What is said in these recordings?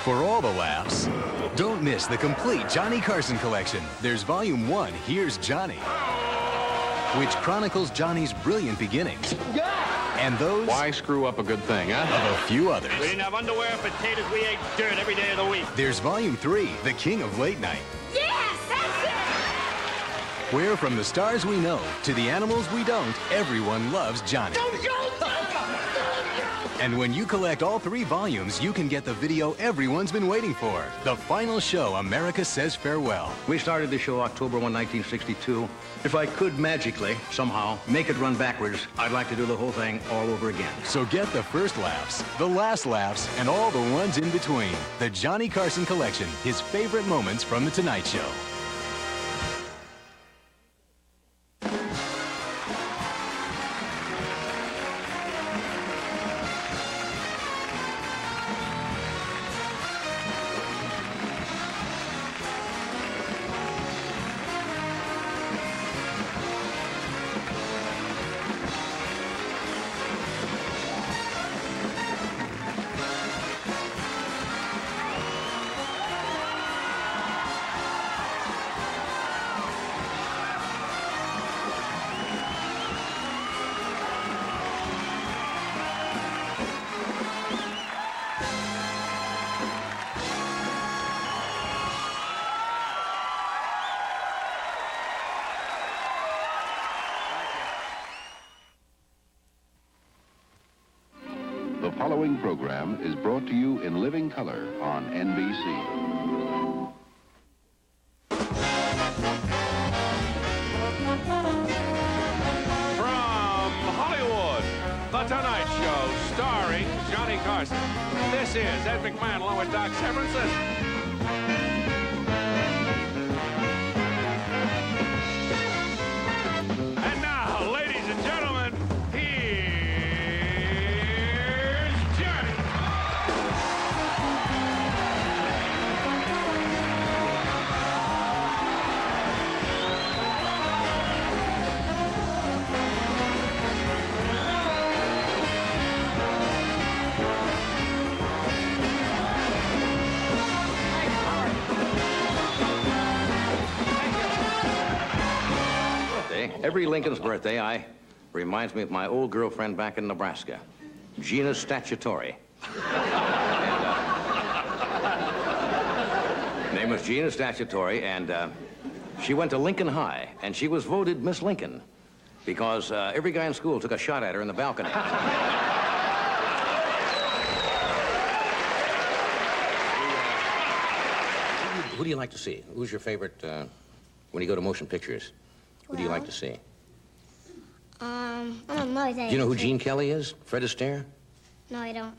For all the laughs, don't miss the complete Johnny Carson collection. There's Volume 1, Here's Johnny, which chronicles Johnny's brilliant beginnings. And those... Why screw up a good thing, huh? Of a few others. We didn't have underwear or potatoes. We ate dirt every day of the week. There's Volume 3, The King of Late Night. Yes, that's it! Where from the stars we know to the animals we don't, everyone loves Johnny. And when you collect all 3 volumes, you can get the video everyone's been waiting for. The final show, America Says Farewell. We started the show October 1, 1962. If I could magically, somehow, make it run backwards, I'd like to do the whole thing all over again. So get the first laughs, the last laughs, and all the ones in between. The Johnny Carson Collection, his favorite moments from The Tonight Show. The following program is brought to you in living color on NBC. From Hollywood, The Tonight Show, starring Johnny Carson. This is Ed McMahon along with Doc Severinsen. And now, ladies and gentlemen, here's Johnny. Every Lincoln's birthday, reminds me of my old girlfriend back in Nebraska, Gina Statutory. Name was Gina Statutory, and she went to Lincoln High, and she was voted Miss Lincoln because every guy in school took a shot at her in the balcony. Who do you like to see? Who's your favorite when you go to motion pictures? Who do you like to see? I don't know. Do you know who Gene Kelly is? Fred Astaire? No, I don't.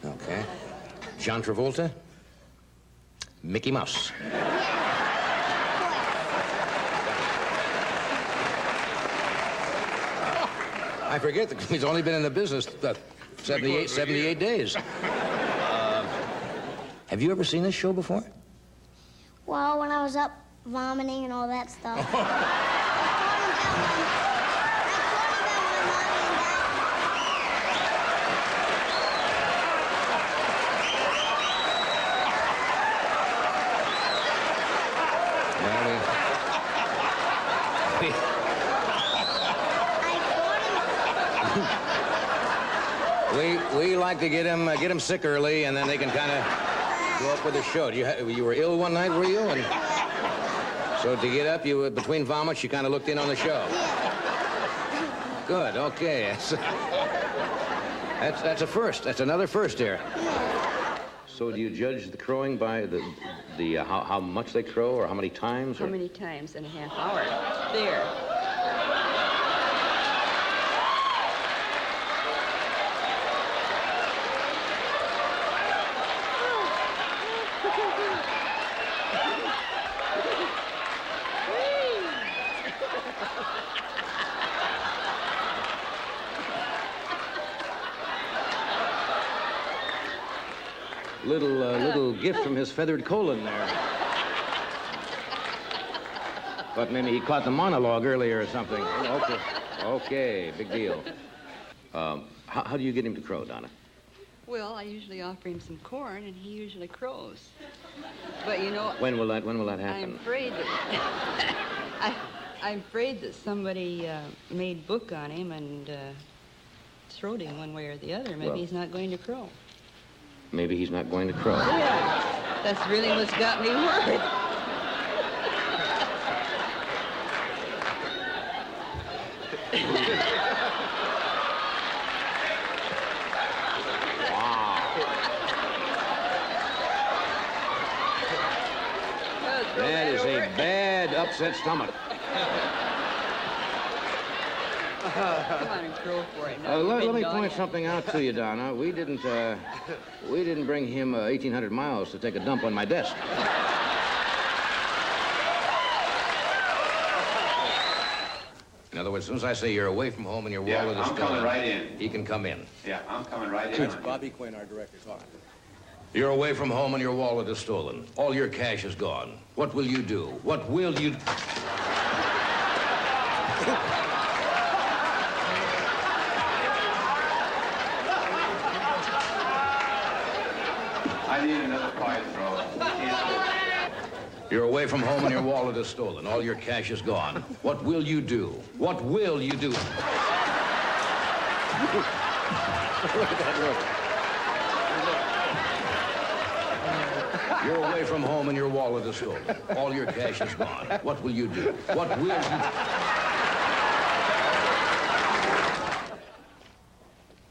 Okay. John Travolta? Mickey Mouse. I forget that he's only been in the business 78 days. Have you ever seen this show before? Well, when I was up vomiting and all that stuff. We like to get him sick early, and then they can kind of go up with the show. You were ill one night, were you? And so to get up, between vomits, you kind of looked in on the show. Good. Okay. That's a first. That's another first here. So do you judge the crowing by the how much they crow, or how many times? How many times in a half hour? There. Little gift from his feathered colon there. But maybe he caught the monologue earlier or something. Okay, big deal. How do you get him to crow, Donna? Well, I usually offer him some corn, and he usually crows. But you know... When will that happen? I'm afraid that... I'm afraid that somebody made book on him and throwed him one way or the other. Maybe he's not going to crow. Maybe he's not going to crow. Yeah, that's really what's got me worried. That is a bad upset stomach. Come on and crow for it. Let me point something out to you, Donna. We didn't bring him 1,800 miles to take a dump on my desk. In other words, as soon as I say you're away from home and your wallet is I'm coming right in. he can come in. Yeah, I'm coming right in. It's Bobby Quinn, our director, talking. You're away from home and your wallet is stolen. All your cash is gone. What will you do? What will you... I need another quiet throw. You're away from home and your wallet is stolen. All your cash is gone. What will you do? What will you do? Look at that look. You're away from home and your wallet is stolen. All your cash is gone. What will you do? What will you do?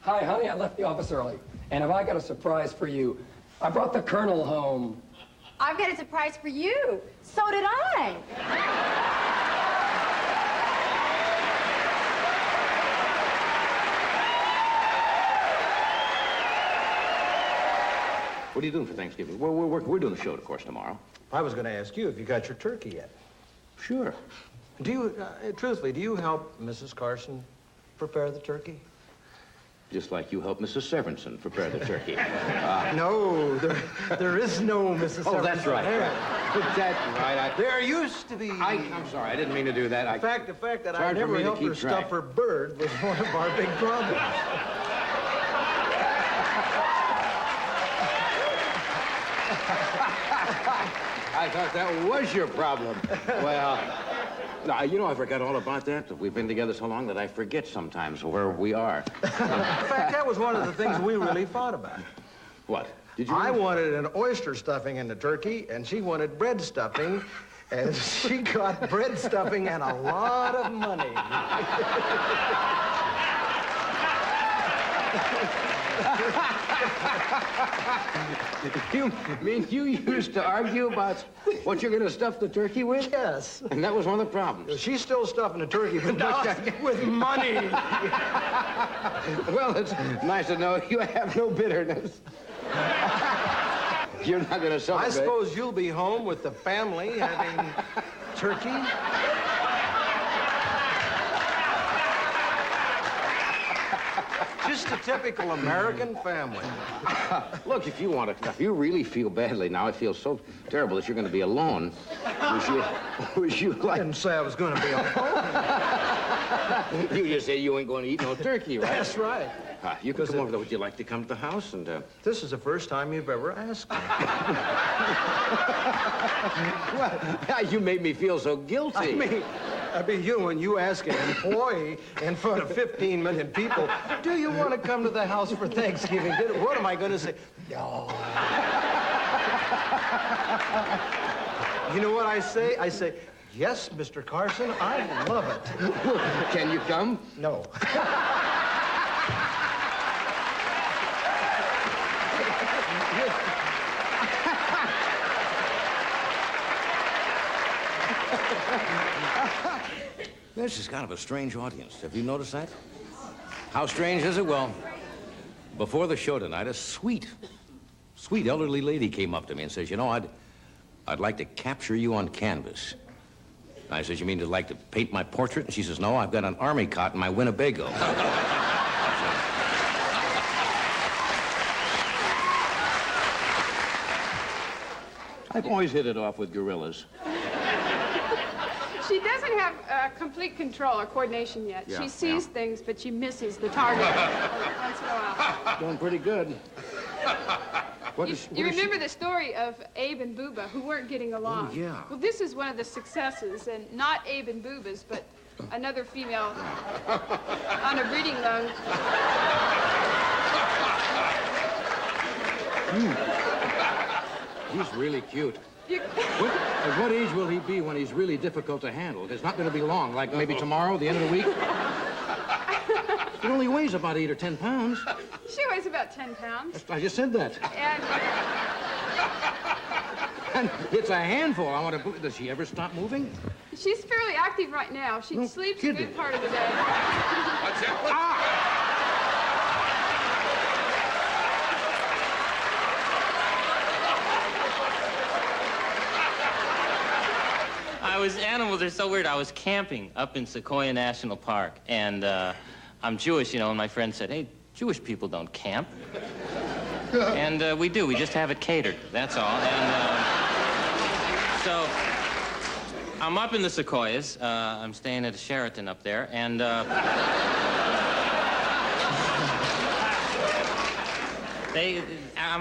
Hi, honey, I left the office early. And have I got a surprise for you? I brought the Colonel home. I've got a surprise for you. So did I. What are you doing for Thanksgiving? We're doing the show, of course, tomorrow. I was going to ask you if you got your turkey yet. Sure. Do you, truthfully, do you help Mrs. Carson prepare the turkey? Just like you helped Mrs. Severinsen prepare the turkey. No, there is no Mrs. Severinsen. Oh, that's right. That's right. There used to be. I'm sorry, I didn't mean to do that. The fact that I hard for never me to helped her keep track. stuff her bird was one of our big problems. I thought that was your problem. Well, no, you know, I forgot all about that. We've been together so long that I forget sometimes where we are. In fact, that was one of the things we really fought about. What? Did you? I wanted an oyster stuffing in the turkey, and she wanted bread stuffing, and she got bread stuffing and a lot of money. You mean you used to argue about what you're going to stuff the turkey with? Yes. And that was one of the problems. She's still stuffing the turkey, but now with money. Well, it's nice to know you have no bitterness. You're not going to celebrate. I suppose you'll be home with the family having turkey. Just a typical American family. Look, if you really feel badly now, I feel so terrible that you're going to be alone. Would you like... I didn't say I was going to be alone. You just say you ain't going to eat no turkey, right? That's right. You can come over there. Would you like to come to the house and... This is the first time you've ever asked me. Well, you made me feel so guilty. I mean, when you ask an employee in front of 15 million people, do you want to come to the house for Thanksgiving dinner? What am I going to say? No. You know what I say? I say, yes, Mr. Carson, I love it. Can you come? No. This is kind of a strange audience. Have you noticed that? How strange is it? Well, before the show tonight, a sweet elderly lady came up to me and says, you know, I'd like to capture you on canvas. And I said, you mean to like to paint my portrait? And she says, no, I've got an army cot in my Winnebago. I've always hit it off with gorillas. She doesn't have complete control or coordination yet. Yeah, She sees things, but she misses the target once in a while. Doing pretty good. You remember the story of Abe and Booba, who weren't getting along? Oh, yeah. Well, this is one of the successes, and not Abe and Booba's, but another female on a breeding loan. He's really cute. You... At what age will he be when he's really difficult to handle? It's not going to be long, like maybe tomorrow, the end of the week. It only weighs about 8 or 10 pounds. She weighs about 10 pounds. I just said that. And it's a handful. I want to believe. Does she ever stop moving? She's fairly active right now. She sleeps a good part of the day. What's that? Animals are so weird. I was camping up in Sequoia National Park, and I'm Jewish, you know, and my friend said, hey, Jewish people don't camp. And we do. We just have it catered. That's all. And so I'm up in the Sequoias. I'm staying at a Sheraton up there, and I'm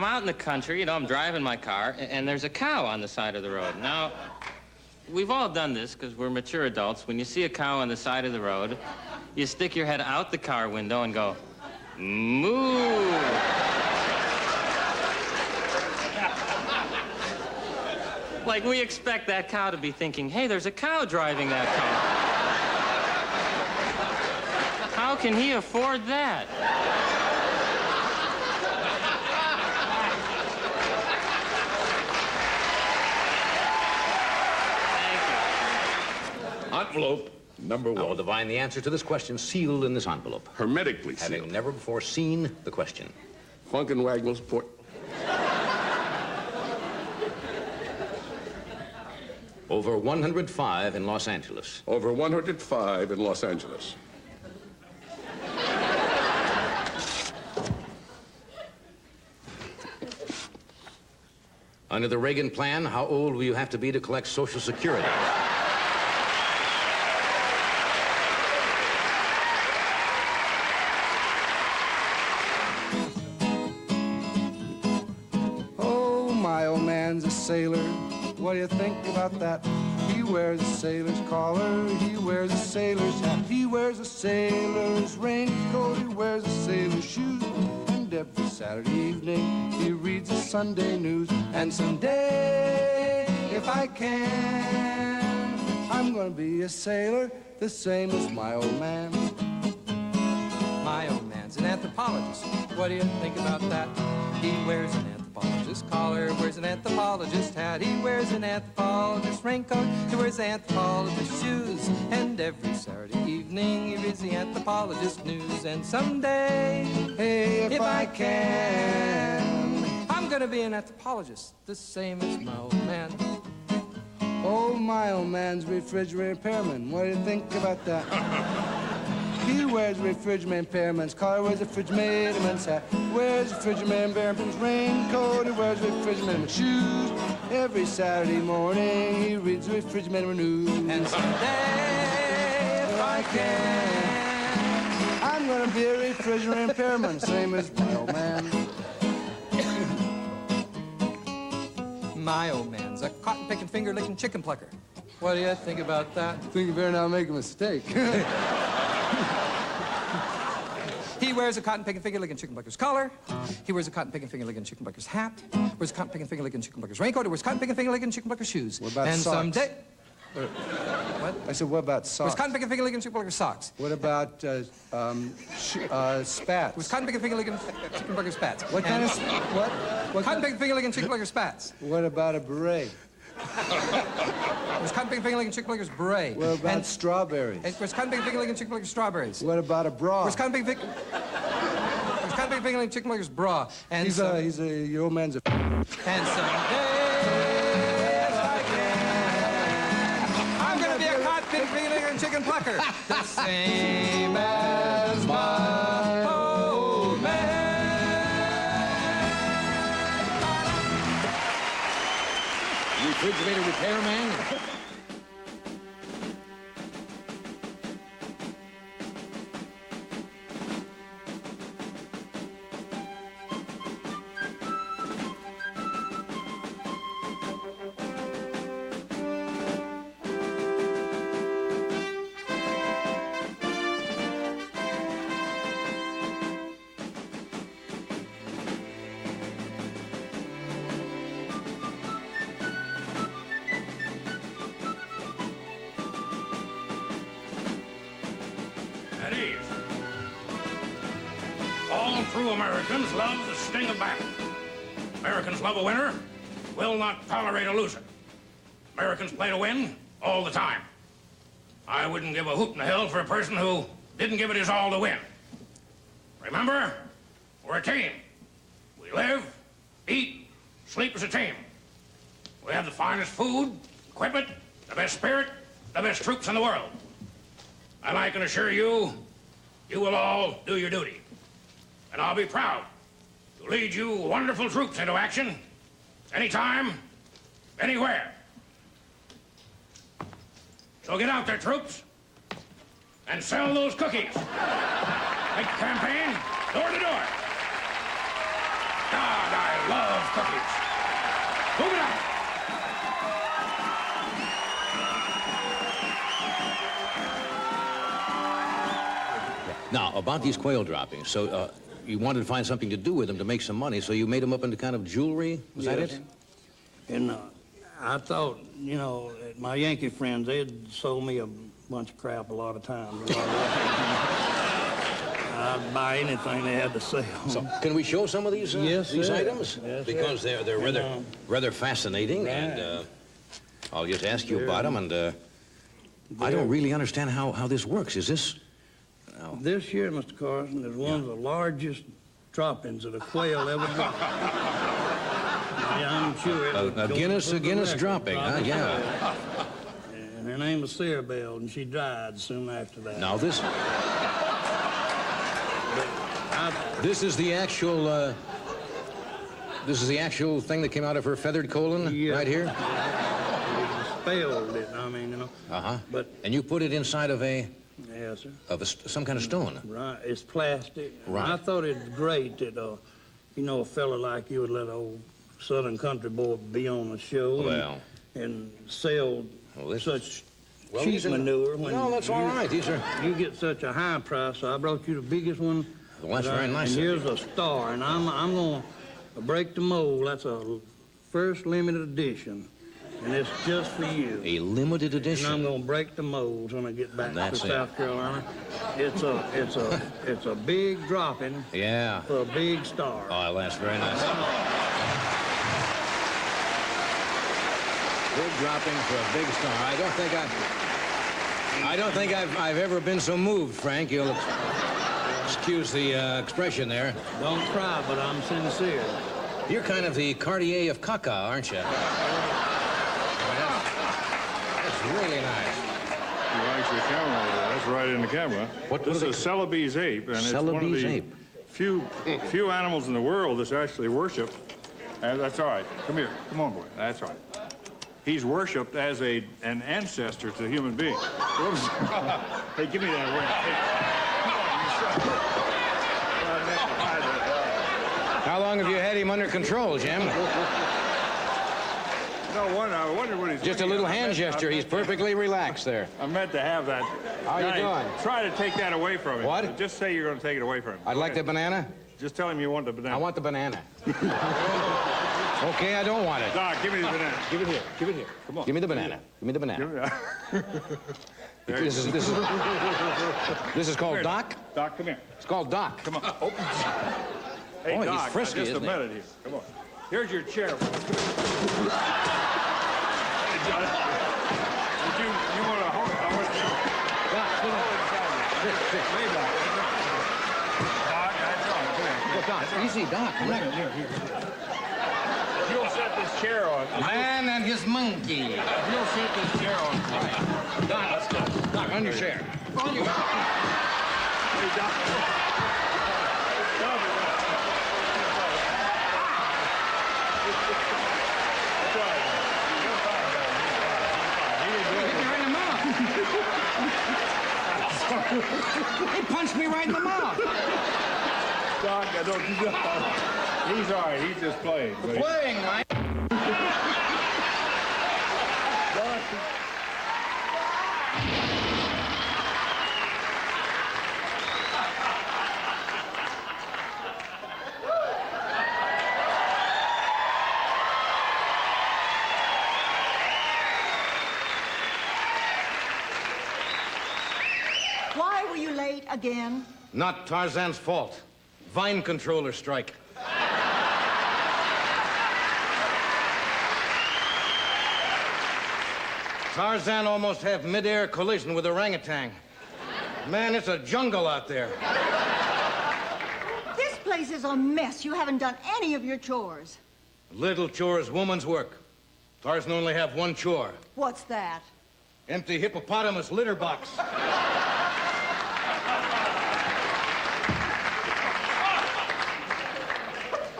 out in the country, you know, I'm driving my car, and there's a cow on the side of the road. Now, we've all done this because we're mature adults. When you see a cow on the side of the road, you stick your head out the car window and go, moo. Like we expect that cow to be thinking, hey, there's a cow driving that car. How can he afford that? Envelope number 1. I will divine the answer to this question sealed in this envelope. Hermetically sealed. Having never before seen the question. Funk and Wagnall's port. Over 105 in Los Angeles. Over 105 in Los Angeles. Under the Reagan plan, how old will you have to be to collect Social Security? Sailor, what do you think about that? He wears a sailor's collar, he wears a sailor's hat, he wears a sailor's raincoat, he wears a sailor's shoes, and every Saturday evening he reads the Sunday news. And someday, if I can, I'm gonna be a sailor, the same as my old man. My old man's an anthropologist. What do you think about that? He wears an anthropologist collar, wears an anthropologist hat, he wears an anthropologist raincoat, he wears anthropologist shoes, and every Saturday evening he reads the anthropologist news. And someday, hey, if I can, I'm gonna be an anthropologist, the same as my old man. Oh, my old man's refrigerator repairman. What do you think about that? He wears refrigerator repairman's collar, wears a refrigeratorman's hat, wears a refrigerator repairman's raincoat, he wears refrigeratorman's shoes. Every Saturday morning he reads the refrigerator news. And someday, if I can, I'm gonna be a refrigerator repairman, same as my old man. My old man's a cotton-picking, finger-licking chicken plucker. What do you think about that? I think you better not make a mistake. He wears a cotton-picking, finger-licking chicken plucker's collar. He wears a cotton-picking, finger-licking chicken plucker's hat. Wears a cotton-picking, finger-licking chicken plucker's raincoat. He wears cotton-picking, finger-licking chicken plucker's shoes. What about and socks? Someday... What? I said, what about socks? Wears cotton-picking, finger-licking chicken plucker's socks. What about spats? Wears cotton-picking, finger-licking chicken plucker's spats. What kind of what? Cotton-picking, finger-licking chicken plucker's spats. What about a beret? Wears cotton-picking, finger-licking chicken plucker's beret. What about strawberries? Wears cotton-picking, finger-licking chicken plucker's strawberries. What about a bra? Wears cotton-picking, finger-licking chicken plucker's bra. And your old man's a... And someday, if I can, I'm gonna be a cotton-picking, finger-licking chicken plucker. The same as my old man. Refrigerator repairman? All true Americans love the sting of battle. Americans love a winner, will not tolerate a loser. Americans play to win all the time. I wouldn't give a hoot in hell for a person who didn't give it his all to win. Remember, we're a team. We live, eat, sleep as a team. We have the finest food, equipment, the best spirit, the best troops in the world. And I can assure you, you will all do your duty. And I'll be proud to lead you wonderful troops into action, anytime, anywhere. So get out there, troops, and sell those cookies. Make the campaign door to door. God, I love cookies. Move it out. Now, about these quail droppings. So, you wanted to find something to do with them to make some money, so you made them up into kind of jewelry? Was that it? And I thought, you know, my Yankee friends, they had sold me a bunch of crap a lot of times. I'd buy anything they had to sell. So, can we show some of these yes, these sir. items? Yes, because sir. they're rather fascinating, right. and I'll just ask you about them. And I don't really understand how this works. Is this? This here, Mr. Carson, is one of the largest droppings that a quail ever dropped. Yeah, I'm sure. A Guinness dropping, huh? Yeah. And her name was Sarah Bell, and she died soon after that. Now this. This is the actual. This is the actual thing that came out of her feathered colon, right here. Spelled it. I mean, you know. But and you put it inside of a. Yes, sir. Of some kind of stone. Right. It's plastic. Right. I thought it was great that, you know, a fella like you would let an old Southern country boy be on the show and sell such cheap manure. No, that's all right. These are. You get such a high price, so I brought you the biggest one. Well, that's very nice. And here's a star, and I'm going to break the mold. That's a first limited edition. And it's just for you. A limited edition. And I'm going to break the molds when I get back to South Carolina. It's a big dropping. Yeah. For a big star. Oh, that's very nice. Big dropping for a big star. I don't think I've ever been so moved, Frank. You'll excuse the expression there. Don't cry, but I'm sincere. You're kind of the Cartier of caca, aren't you? Really nice. He likes the camera over there. That's right in the camera. This is Celebi's ape, and it's one of the few animals in the world that's actually worshipped. And that's all right. Come here. Come on, boy. That's all right. He's worshipped as an ancestor to human beings. Hey, give me that ring. How long have you had him under control, Jim? No wonder. I wonder what he's just a little hand gesture. He's perfectly relaxed there. I meant to have that. How you doing? Try to take that away from him. What? Just say you're going to take it away from him. I'd like the banana. Just tell him you want the banana. I want the banana. Okay, I don't want it. Doc, give me the banana. Give it here. Give it here. Come on. Give me the banana. Give me the banana. This is called Doc? Doc, come here. It's called Doc. Come on. Open. Hey, Boy, Doc, he's frisky, just a isn't he? minute here. Come on. Here's your chair. Hey, John. You want to hold it? I want to... Doc, sit down. Lay back. Doc, that's all. Come here. Doc, easy, Doc. Here. You'll set this chair on. Man and his monkey. You'll set this chair on. Doc, let's go. Doc, on your chair. On your chair. Hey, Doc. He punched me right in the mouth. Doc, I don't do that. He's all right. He's just playing. Playing, Mike. Why were you late again? Not Tarzan's fault. vine controller strike. Tarzan almost had mid-air collision with orangutan. Man, it's a jungle out there. This place is a mess. You haven't done any of your chores. Little chore is woman's work. Tarzan only have one chore. What's that? Empty hippopotamus litter box.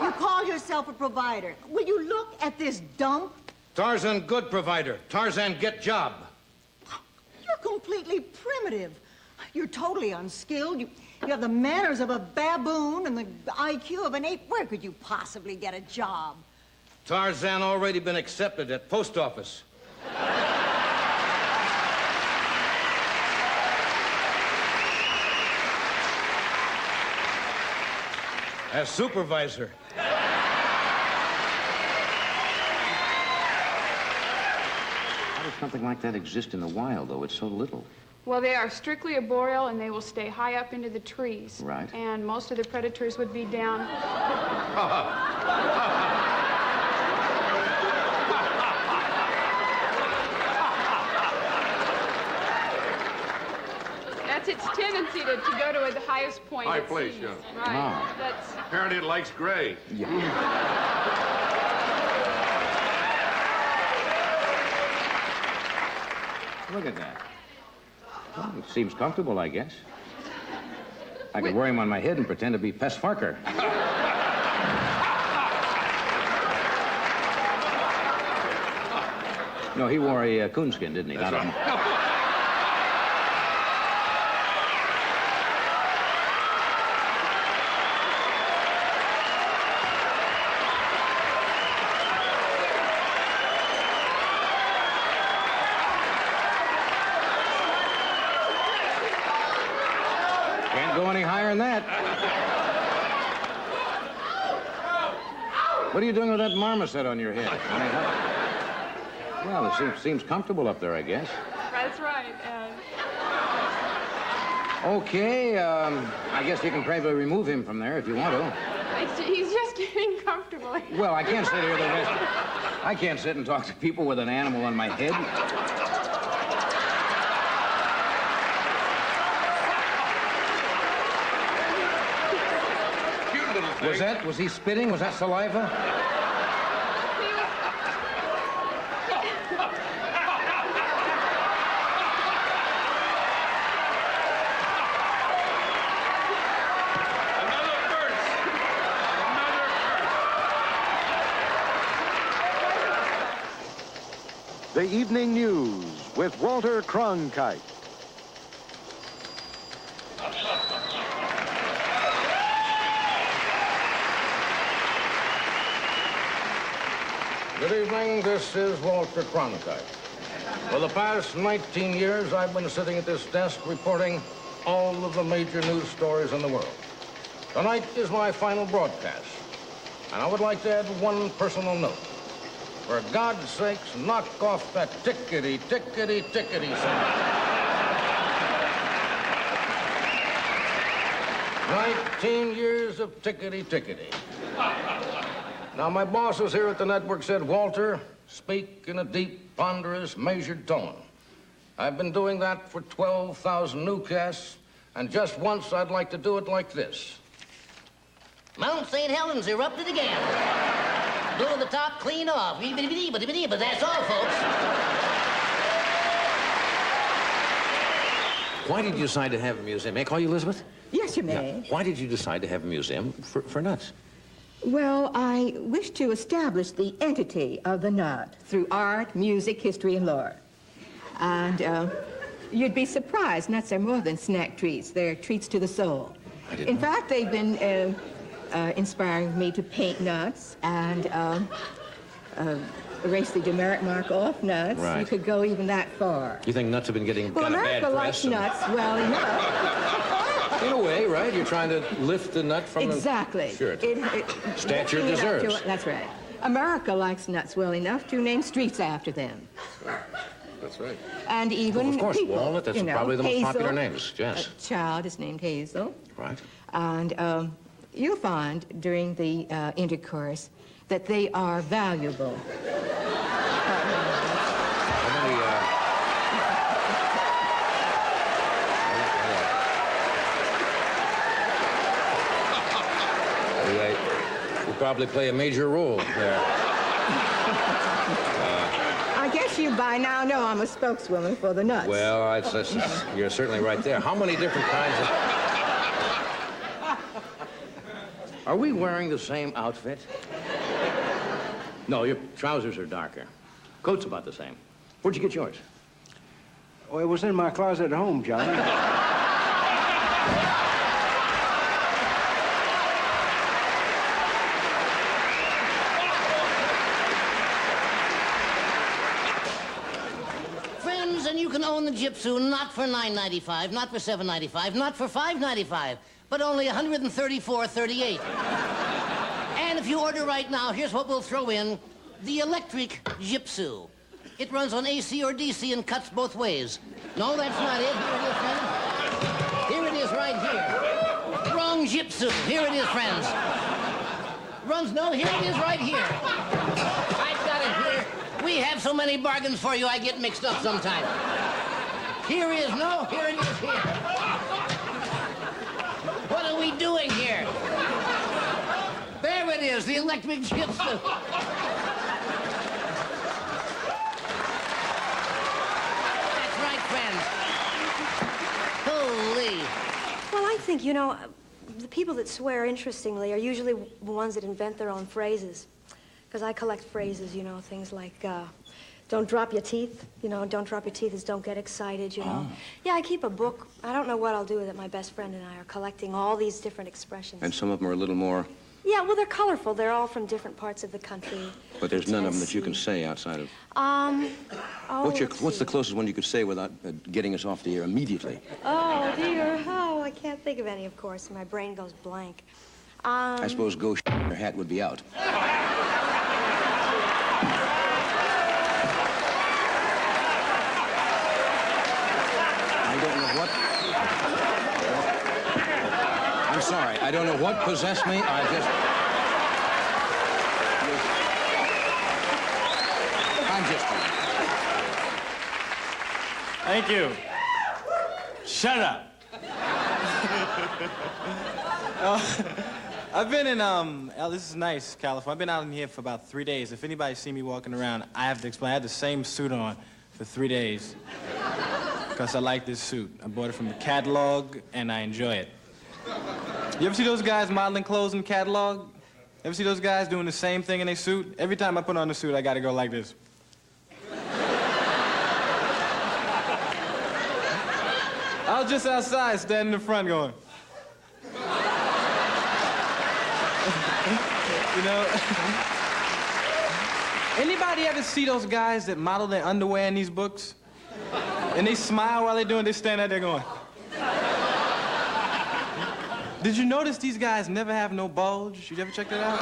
You call yourself a provider. Will you look at this dump? Tarzan good provider. Tarzan get job. You're completely primitive. You're totally unskilled. You have the manners of a baboon and the IQ of an ape. Where could you possibly get a job? Tarzan already been accepted at post office. As supervisor. How does something like that exist in the wild, though? It's so little. Well, they are strictly arboreal, and they will stay high up into the trees. Right. And most of the predators would be down. That's its tendency to go to the highest point. High it place, sees. yeah. Right. Ah. That's... Apparently it likes gray. Look at that. Well, it seems comfortable, I guess. I could wear him on my head and pretend to be Pes Farker. No, he wore a coonskin, didn't he? That's Not right. Can't go any higher than that. What are you doing with that marmoset on your head? I mean, well, it seems comfortable up there, I guess. That's right. Okay, I guess you can probably remove him from there if you want to. He's just getting comfortable. Well, I can't sit here the rest. I can't sit and talk to people with an animal on my head. Cute little thing. Was he spitting? Was that saliva? The Evening News with Walter Cronkite. Good evening, this is Walter Cronkite. For the past 19 years, I've been sitting at this desk reporting all of the major news stories in the world. Tonight is my final broadcast, and I would like to add one personal note. For God's sakes, knock off that tickety, tickety, tickety sound. 19 years of tickety, tickety. Now, my bosses here at the network said, Walter, speak in a deep, ponderous, measured tone. I've been doing that for 12,000 newscasts, and just once I'd like to do it like this. Mount St. Helens erupted again. Blew the top clean off. But that's all, folks. Why did you decide to have a museum? May I call you Elizabeth? Yes, you may. Why did you decide to have a museum for nuts? Well, I wish to establish the entity of the nut through art, music, history, and lore. And you'd be surprised, nuts are more than snack treats. They're treats to the soul. In fact, they've been inspiring me to paint nuts and erase the demerit mark off nuts. Right. You could go even that far. You think nuts have been getting Well, kind of bad America press? likes nuts well enough. In a way, right? You're trying to lift the nut from Exactly. Sure. Stature lifting it up deserves. That's right. America likes nuts well enough to name streets after them. That's right. And even Well, of course, people, Walnut, that's you know, probably the most Hazel, popular names, yes. A child is named Hazel. Right. And you'll find during the intercourse that they are valuable. You probably play a major role there. I guess you by now know I'm a spokeswoman for the nuts. Well, you're certainly right there. How many different kinds of... Are we wearing the same outfit? No, your trousers are darker. Coat's about the same. Where'd you get yours? Oh, it was in my closet at home, Johnny. Friends, and you can own the gypsy not for $9.95, not for $7.95, not for $5.95, but only $134.38. And if you order right now, here's what we'll throw in: the electric gypsy. It runs on AC or DC and cuts both ways. No, that's not it. Here it is, friends. Here it is right here. Wrong gypsy. Here it is, friends. No, here it is right here. I've got it here. We have so many bargains for you, I get mixed up sometimes. Here it is here. What are we doing here? There it is, the electric gypsy. That's right, friends. Holy. Well, I think, you know, the people that swear, interestingly, are usually the ones that invent their own phrases. Because I collect phrases, you know, things like, don't drop your teeth. You know, don't drop your teeth is don't get excited, you know. Yeah, I keep a book. I don't know what I'll do with it. My best friend and I are collecting all these different expressions. And some of them are a little more... Yeah, well, they're colorful. They're all from different parts of the country. But there's none of them that you can say outside of... What's the closest one you could say without getting us off the air immediately? Oh, dear. Oh, I can't think of any, of course. My brain goes blank. I suppose go your hat would be out. I don't know what... I'm sorry. I don't know what possessed me. I just... I'm just... Thank you. Shut up. I've been in, this is nice, California. I've been out in here for about 3 days. If anybody see me walking around, I have to explain. I had the same suit on for 3 days because I like this suit. I bought it from the catalog, and I enjoy it. You ever see those guys modeling clothes in the catalog? Ever see those guys doing the same thing in their suit? Every time I put on the suit, I gotta go like this. I was just outside, standing in the front going. You know? Anybody ever see those guys that model their underwear in these books? And they smile while they're doing it, they stand out there going. Did you notice these guys never have no bulge? You ever check that out?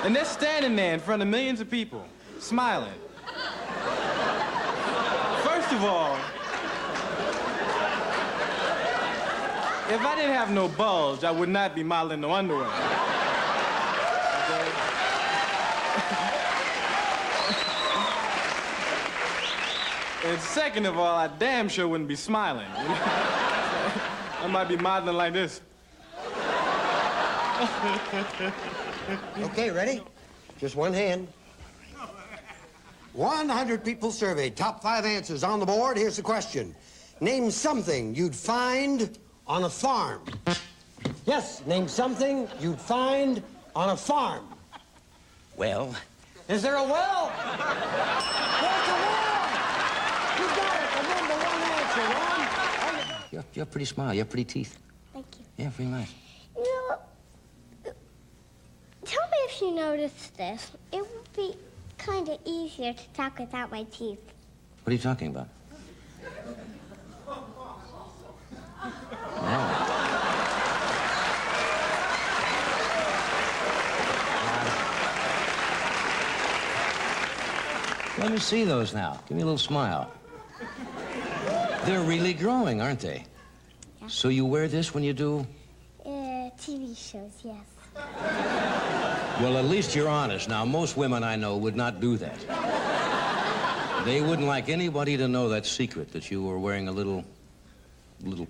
And they're standing there in front of millions of people, smiling. First of all, if I didn't have no bulge, I would not be modeling no underwear. Okay? And second of all, I damn sure wouldn't be smiling. You know? I might be modeling like this. Okay, ready? Just one hand. 100 people surveyed. Top 5 answers on the board. Here's the question. Name something you'd find on a farm. Yes, name something you'd find on a farm. Well? Is there a well? There's a well! You got it. The number one answer, Ron. You have pretty smile. You have pretty teeth. Thank you. Yeah, pretty nice. You know, tell me if you noticed this. It would be kind of easier to talk without my teeth. What are you talking about? Let me see those now. Give me a little smile. They're really growing, aren't they? Yeah. So you wear this when you do? TV shows, yes. Well, at least you're honest. Now, most women I know would not do that. They wouldn't like anybody to know that secret, that you were wearing a little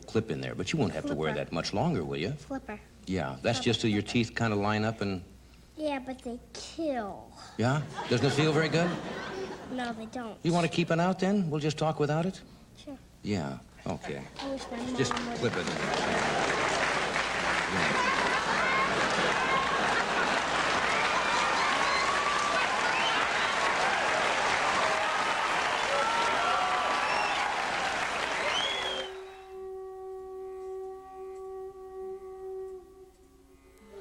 clip in there. But you won't have to wear that much longer, will you? Flipper. Yeah, that's just so your teeth kind of line up and... Yeah, but they kill. Yeah? Doesn't it feel very good? No, they don't. You want to keep it out, then? We'll just talk without it? Sure. Yeah, okay. I wish my mom Just would. clip it. Yeah.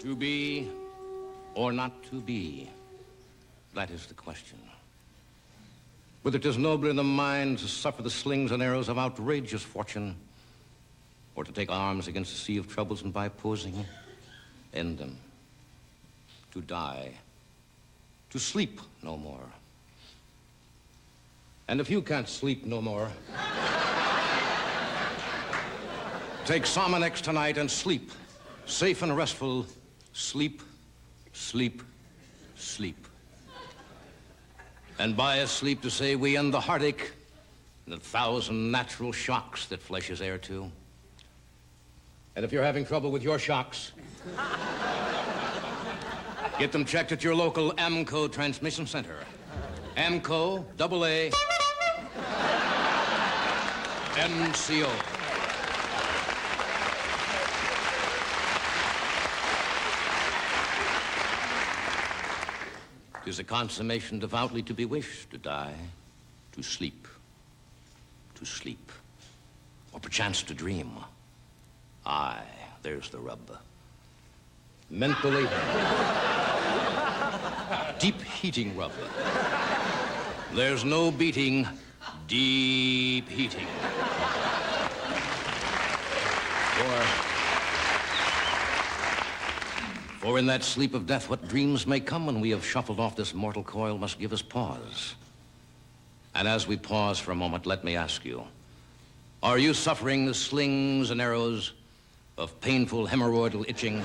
To be or not to be, that is the question. Whether it is nobler in the mind to suffer the slings and arrows of outrageous fortune, or to take arms against a sea of troubles and by opposing, end them. To die. To sleep no more. And if you can't sleep no more, take Somonex tonight and sleep. Safe and restful, sleep, sleep, sleep. And by a sleep to say we end the heartache and the 1,000 natural shocks that flesh is heir to. And if you're having trouble with your shocks, get them checked at your local AMCO transmission center. AMCO, AA, MCO. Tis a consummation devoutly to be wished, to die, to sleep, or perchance to dream. Aye, there's the rub. Mentally, deep heating rub. There's no beating, deep heating. For in that sleep of death, what dreams may come when we have shuffled off this mortal coil must give us pause. And as we pause for a moment, let me ask you, are you suffering the slings and arrows of painful hemorrhoidal itching?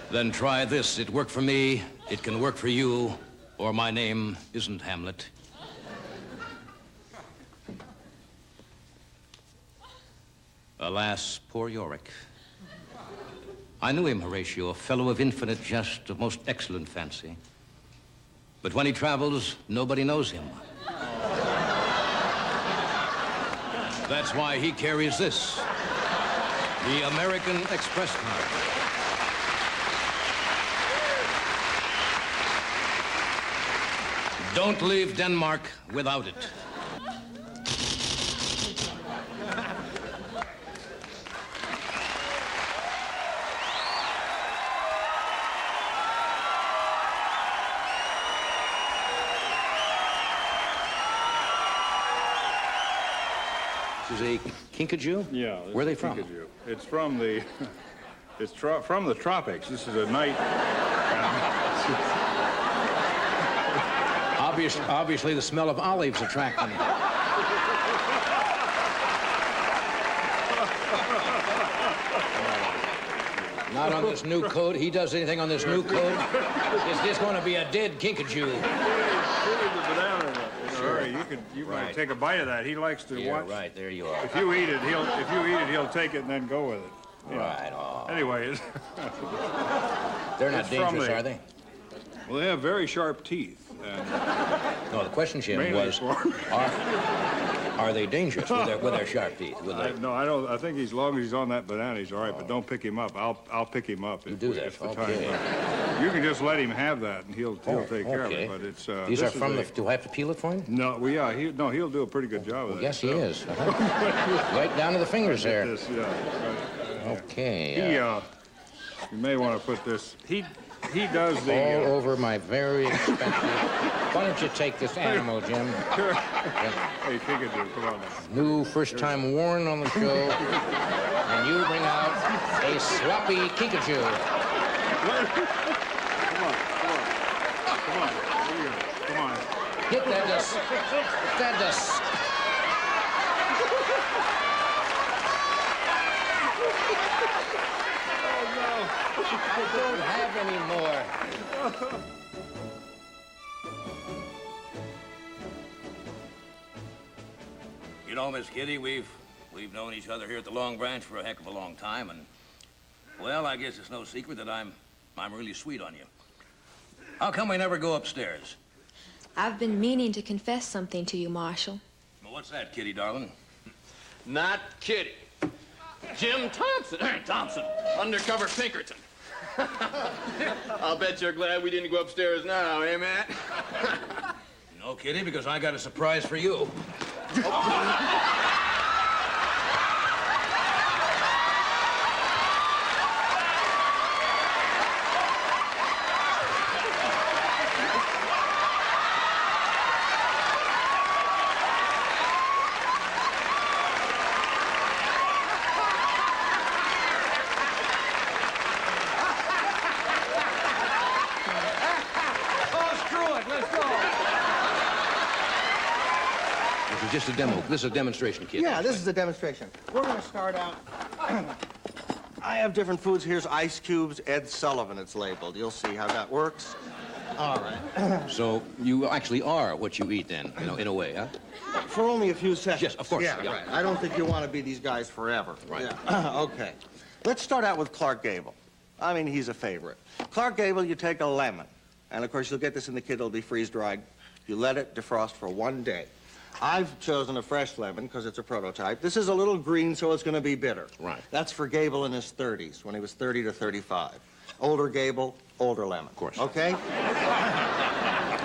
Then try this. It worked for me, it can work for you, or my name isn't Hamlet. Alas, poor Yorick. I knew him, Horatio, a fellow of infinite jest, of most excellent fancy. But when he travels, nobody knows him. That's why he carries this, the American Express card. Don't leave Denmark without it. This is a kinkajou? Yeah. Where are they from? Kinkajou. It's from the, from the tropics. This is a night. Obviously, the smell of olives attract them. Not on this new coat. He does anything on this new coat, it's just going to be a dead kinkajou. Sure, you might take a bite of that. He likes to watch. Right, there you are. If you eat it, he'll take it and then go with it. Yeah. Right. Oh. Anyways. They're not dangerous, are they? Well, they have very sharp teeth. No, the question, Jim, was, are they dangerous with their sharp teeth? No, I don't. I think as long as he's on that banana, he's all right. But don't pick him up. I'll pick him up. You do that. If the Okay. time. You can just let him have that, and he'll take care of it. But it's these are from the. Do I have to peel it for him? No, well, yeah. He'll do a pretty good job of that. Yes, he is. Right down to the fingers there. This, yeah. Right. Okay. You may want to put this. He does the... All over my very expensive... Why don't you take this animal, Jim? Sure. Hey, Kinkajou, come on now. New, first time worn on the show. And you bring out a sloppy Kinkajou. Come on. Get that dust. That dust. don't have any more. You know, Miss Kitty, we've known each other here at the Long Branch for a heck of a long time, and, well, I guess it's no secret that I'm really sweet on you. How come we never go upstairs? I've been meaning to confess something to you, Marshal. Well, what's that, Kitty, darling? Not Kitty. Jim Thompson. Thompson, undercover Pinkerton. I'll bet you're glad we didn't go upstairs now, eh, Matt? No, Kitty, because I got a surprise for you. Just a demo. This is a demonstration, kid. Yeah, this is a demonstration. We're going to start out. I have different foods. Here's ice cubes. Ed Sullivan, it's labeled. You'll see how that works. All right. So you actually are what you eat, then, you know, in a way, huh? For only a few seconds. Yes, of course. Yeah, yeah. right. I don't think you want to be these guys forever. Right. Yeah. Okay. Let's start out with Clark Gable. I mean, he's a favorite. Clark Gable, you take a lemon. And, of course, you'll get this in the kit. It'll be freeze-dried. You let it defrost for 1 day. I've chosen a fresh lemon because it's a prototype. This is a little green, so it's going to be bitter. Right. That's for Gable in his 30s, when he was 30 to 35. Older Gable, older lemon. Of course. Okay?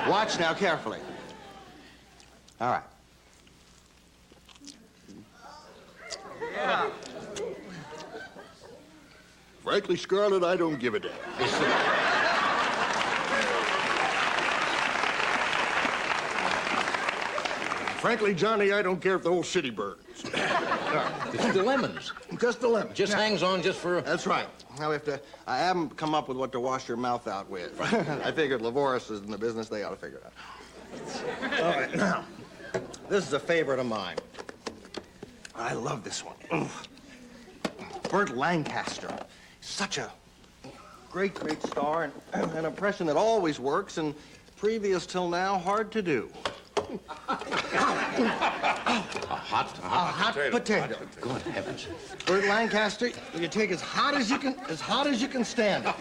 Watch now carefully. All right. Yeah. Frankly, Scarlett, I don't give a damn. Frankly, Johnny, I don't care if the whole city burns. It's the lemons. Just the lemons. Just hangs on just for... That's right. Now, I haven't come up with what to wash your mouth out with. I figured Lavoris is in the business. They ought to figure it out. All right, now, this is a favorite of mine. I love this one. Burt Lancaster. Such a great, great star, and an impression that always works, and previous till now, hard to do. A hot potato. Good heavens. Burt Lancaster, you take as hot as you can stand it.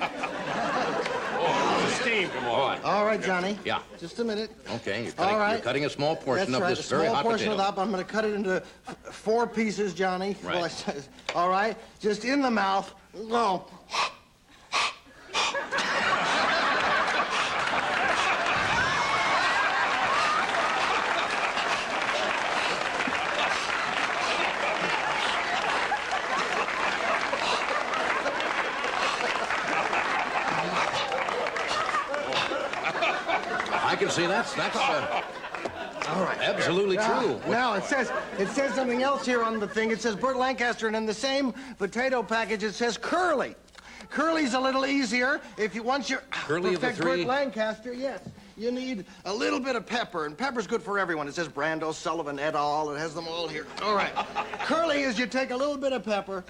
Steam, come on. All right, Johnny. Yeah. Just a minute. Okay, All right. you're cutting a small portion That's of right, this very hot a small portion potato. of that. I'm going to cut it into 4 pieces, Johnny. Right. Well, all right. Just in the mouth. Go. I can see that's all right. Absolutely true. Now, it says something else here on the thing. It says Burt Lancaster, and in the same potato package, it says curly. Curly's a little easier. Once you Curly of the perfect three? Burt Lancaster, yes. You need a little bit of pepper, and pepper's good for everyone. It says Brando, Sullivan, et al. It has them all here. All right. Curly is you take a little bit of pepper.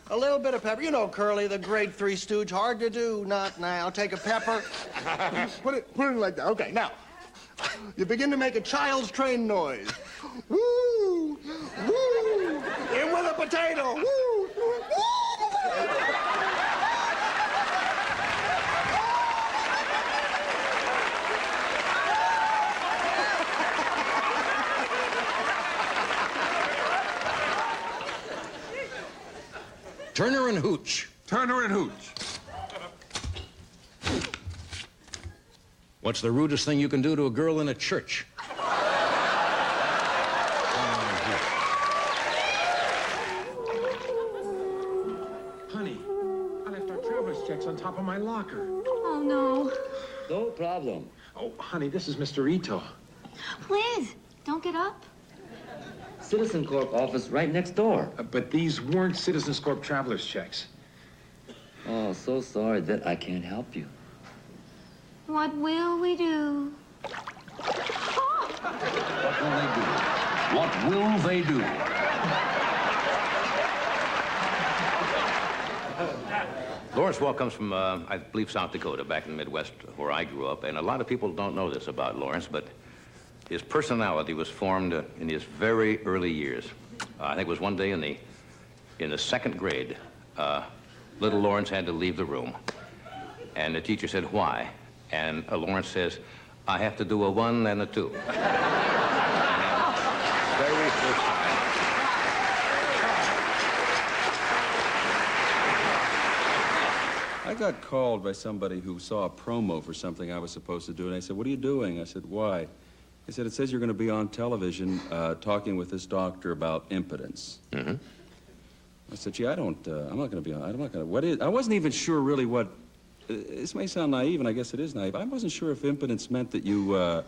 A little bit of pepper. You know Curly, the great Three Stooge. Hard to do, not now. Take a pepper. Put it like that. Okay, now. You begin to make a child's train noise. Woo! Woo! In with a potato. Woo! Turner and Hooch. Turner and Hooch. What's the rudest thing you can do to a girl in a church? Honey, I left our traveler's checks on top of my locker. Oh, no. No problem. Oh, honey, this is Mr. Ito. Please, don't get up. Citizen Corp office right next door. But these weren't Citizens Corp traveler's checks. Oh, so sorry that I can't help you. What will we do? What will they do? Lawrence Welk comes from, I believe, South Dakota, back in the Midwest where I grew up. And a lot of people don't know this about Lawrence, but his personality was formed in his very early years. I think it was one day in the 2nd grade, little Lawrence had to leave the room. And the teacher said, why? And Lawrence says, I have to do a 1 and a 2. Very first time. I got called by somebody who saw a promo for something I was supposed to do, and I said, what are you doing? I said, why? He said, it says you're going to be on television talking with this doctor about impotence. Mm-hmm. I said, gee, I'm not going to be on, I'm not going to, what is, I wasn't even sure really what, this may sound naive, and I guess it is naive. I wasn't sure if impotence meant that you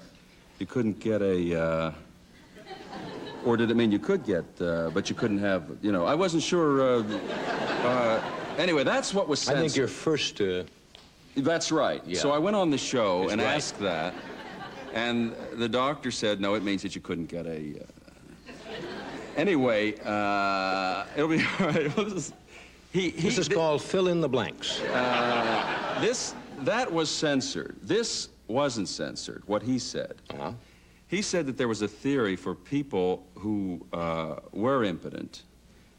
couldn't get a, or did it mean you could get, but you couldn't have, you know, I wasn't sure, anyway, that's what was censored. I think your first... That's right. Yeah. So I went on the show That's and right. asked that, and the doctor said, no, it means that you couldn't get a... Anyway, it'll be all right. This is called fill in the blanks. That was censored. This wasn't censored, what he said. Uh-huh. He said that there was a theory for people who were impotent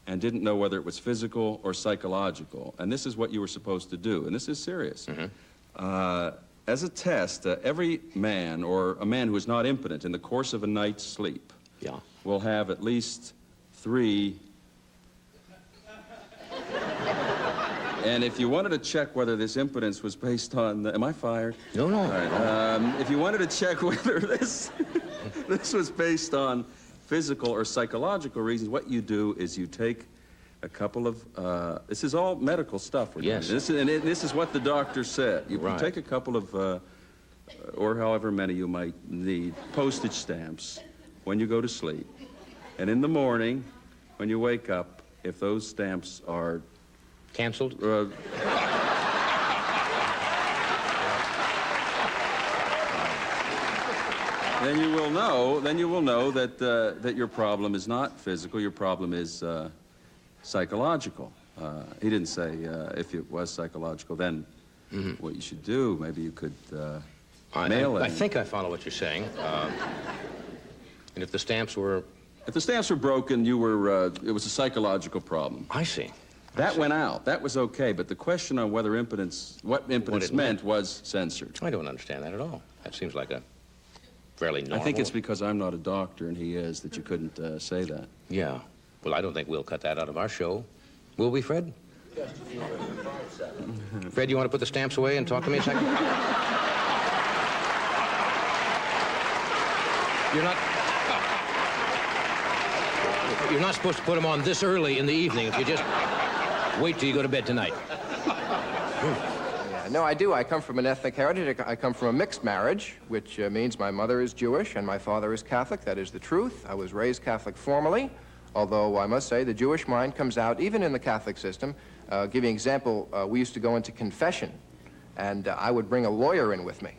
and didn't know whether it was physical or psychological. And this is what you were supposed to do, and this is serious. Mm-hmm. As a test, every man, or a man who is not impotent, in the course of a night's sleep, will have at least 3... And if you wanted to check whether this impotence was based on... Am I fired? No, no. All right. If you wanted to check whether this was based on physical or psychological reasons, what you do is you take a couple of... this is all medical stuff we're Yes. doing. This is what the doctor said. You Right. take a couple of, or however many you might need, postage stamps when you go to sleep. And in the morning, when you wake up, if those stamps are... Canceled? Then you will know that that your problem is not physical. Your problem is psychological. He didn't say if it was psychological, then what you should do. Maybe you could mail it. I think I follow what you're saying. And if the stamps were... If the stamps were broken, you were. It was a psychological problem. I see. That went out. That was okay. But the question on whether impotence, what impotence meant, was censored. I don't understand that at all. That seems like a fairly normal... I think it's because I'm not a doctor and he is that you couldn't say that. Yeah. Well, I don't think we'll cut that out of our show. Will we, Fred? Fred, you want to put the stamps away and talk to me a second? You're not supposed to put them on this early in the evening if you just wait till you go to bed tonight. Yeah, no, I do. I come from an ethnic heritage. I come from a mixed marriage, which means my mother is Jewish and my father is Catholic. That is the truth. I was raised Catholic formally, although I must say the Jewish mind comes out, even in the Catholic system. Give you an example, we used to go into confession, and I would bring a lawyer in with me.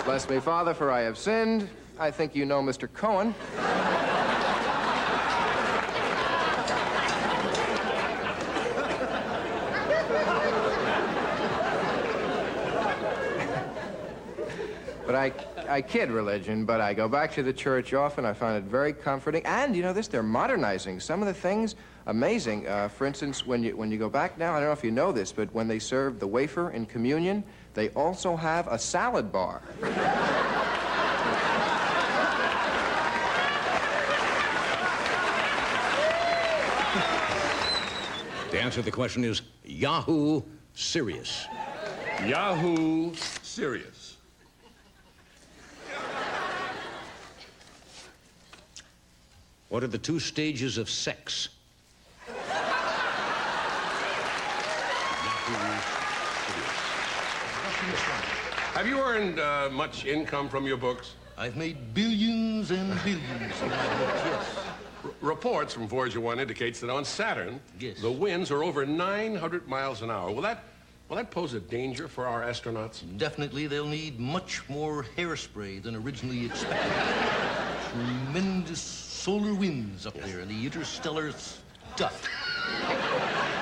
Bless me, Father, for I have sinned. I think you know Mr. Cohen. But I kid religion, but I go back to the church often. I find it very comforting. And, you know this, they're modernizing some of the things. Amazing. For instance, when you go back now, I don't know if you know this, but when they serve the wafer in communion, they also have a salad bar. The answer to the question is Yahoo Serious. Yahoo Serious. What are the 2 stages of sex? Have you earned much income from your books? I've made billions and billions in my books, yes. Reports from Voyager 1 indicates that on Saturn, the winds are over 900 miles an hour. Will Will that pose a danger for our astronauts? Definitely, they'll need much more hairspray than originally expected. Tremendous solar winds up there in the interstellar stuff.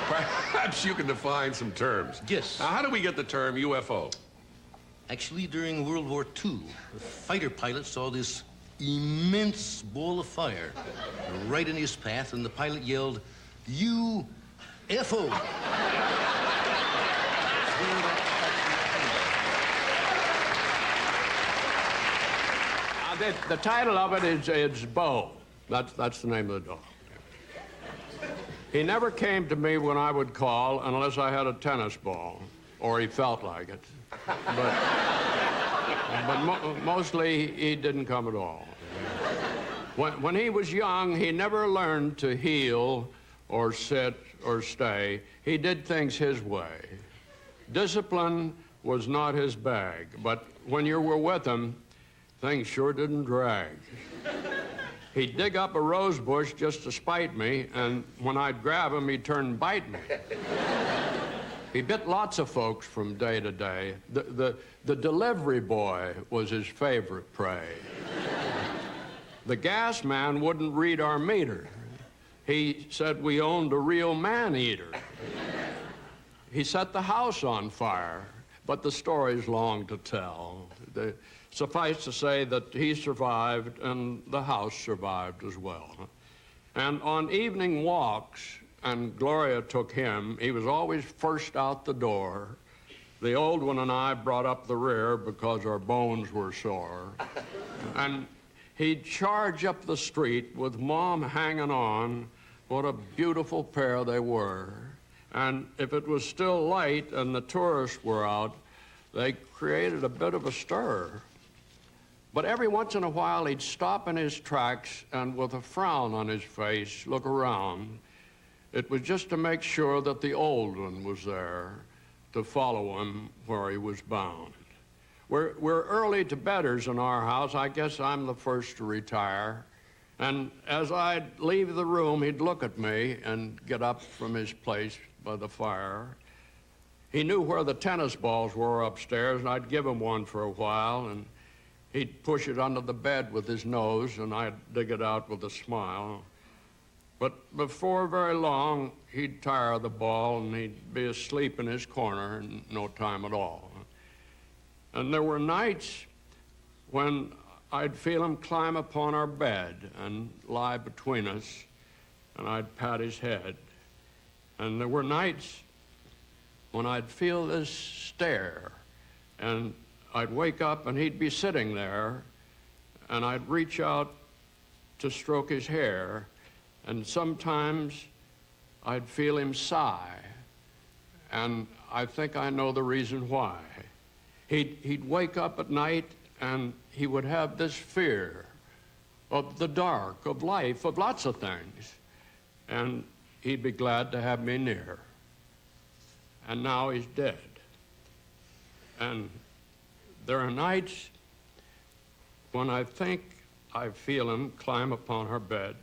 Perhaps you can define some terms. Yes. Now, how do we get the term UFO? Actually, during World War II, a fighter pilot saw this immense ball of fire right in his path, and the pilot yelled, UFO. The title of it is Bo. That's the name of the dog. He never came to me when I would call unless I had a tennis ball, or he felt like it. But mostly he didn't come at all. When he was young, he never learned to heel or sit or stay. He did things his way. Discipline was not his bag, but when you were with him, things sure didn't drag. He'd dig up a rose bush just to spite me, and when I'd grab him, he'd turn and bite me. He bit lots of folks from day to day. The delivery boy was his favorite prey. The gas man wouldn't read our meter. He said we owned a real man-eater. He set the house on fire, but the story's long to tell. Suffice to say that he survived and the house survived as well. And on evening walks, and Gloria took him, he was always first out the door. The old one and I brought up the rear because our bones were sore. And he'd charge up the street with Mom hanging on. What a beautiful pair they were. And if it was still light and the tourists were out, they created a bit of a stir. But every once in a while, he'd stop in his tracks and with a frown on his face, look around. It was just to make sure that the old one was there to follow him where he was bound. We're early to bedders in our house. I guess I'm the first to retire. And as I'd leave the room, he'd look at me and get up from his place by the fire. He knew where the tennis balls were upstairs, and I'd give him one for a while, and he'd push it under the bed with his nose, and I'd dig it out with a smile. But before very long, he'd tire the ball, and he'd be asleep in his corner in no time at all. And there were nights when I'd feel him climb upon our bed and lie between us, and I'd pat his head. And there were nights when I'd feel this stare, and I'd wake up and he'd be sitting there, and I'd reach out to stroke his hair, and sometimes I'd feel him sigh, and I think I know the reason why. He'd wake up at night and he would have this fear of the dark, of life, of lots of things, and he'd be glad to have me near. And now he's dead. And there are nights when I think I feel him climb upon her bed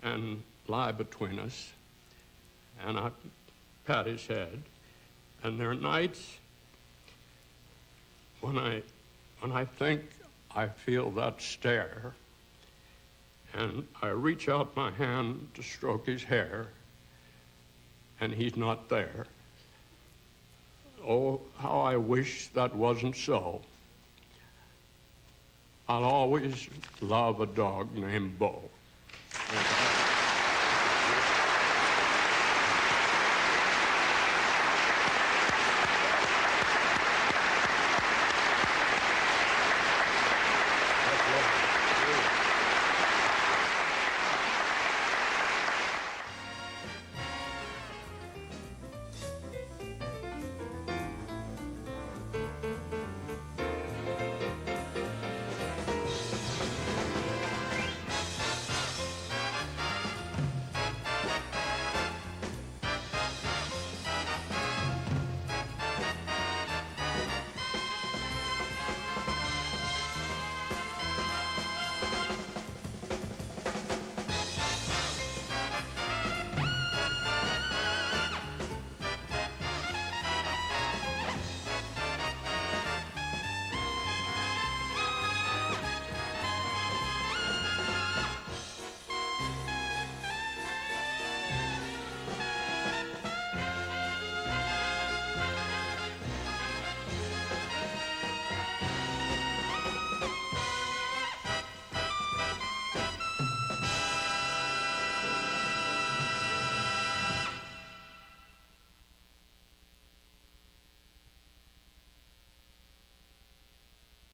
and lie between us, and I pat his head. And there are nights when I think I feel that stare, and I reach out my hand to stroke his hair, and he's not there. Oh, how I wish that wasn't so. I'll always love a dog named Bo.